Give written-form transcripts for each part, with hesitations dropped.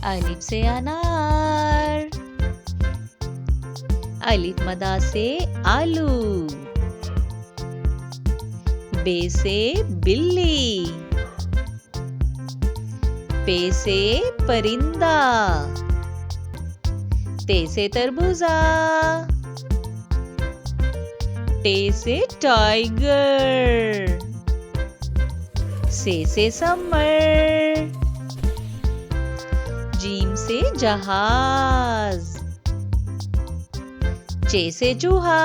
अलिफ से अनार, अलिफ मदा से आलू, बे से बिल्ली, पे से परिंदा, ते से तरबूजा, टे से टाइगर, से समर, जीम से जहाज, चे से चूहा,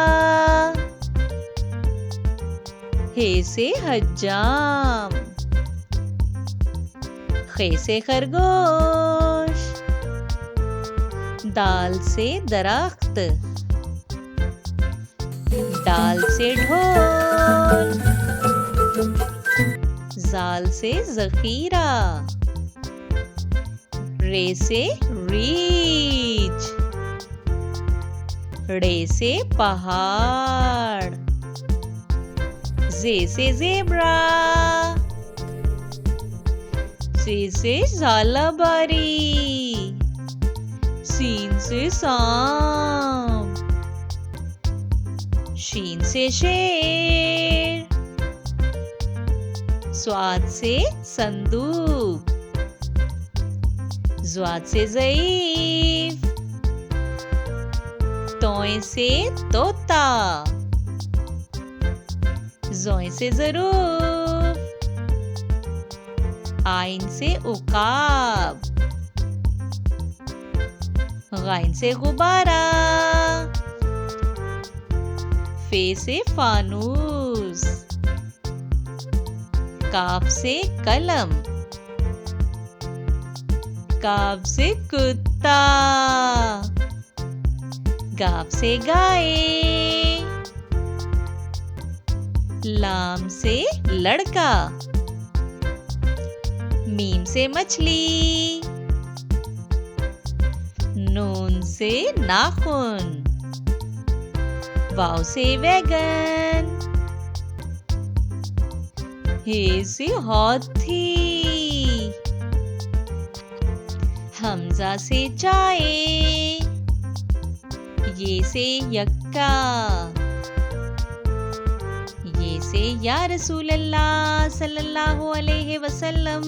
हे से हज्जाम, खे से खरगोश, दाल से दरख्त, डाल से ढोल, जाल से जखीरा, रे से रीछ, रे से पहाड़, जे से ज़ेब्रा, से झालाबारी, सीन से सांप, शीन से शेर, स्वाद से संदूक, ज़्वाद से ज़ईफ, तोय से तोता, ज़ोय से ज़रूफ, आइन से उकाब, गाइन से गुब्बारा, फे से फानूस, काफ से कलम, काफ से कुत्ता, गाफ से गाय, लाम से लड़का, मीम से मछली, नून से नाखून, वाव से वैगन, हे से हाथी, हमजा से चाय, ये से यक्का, ये से या रसूल अल्लाह सल्लल्लाहु अलैहि वसल्लम।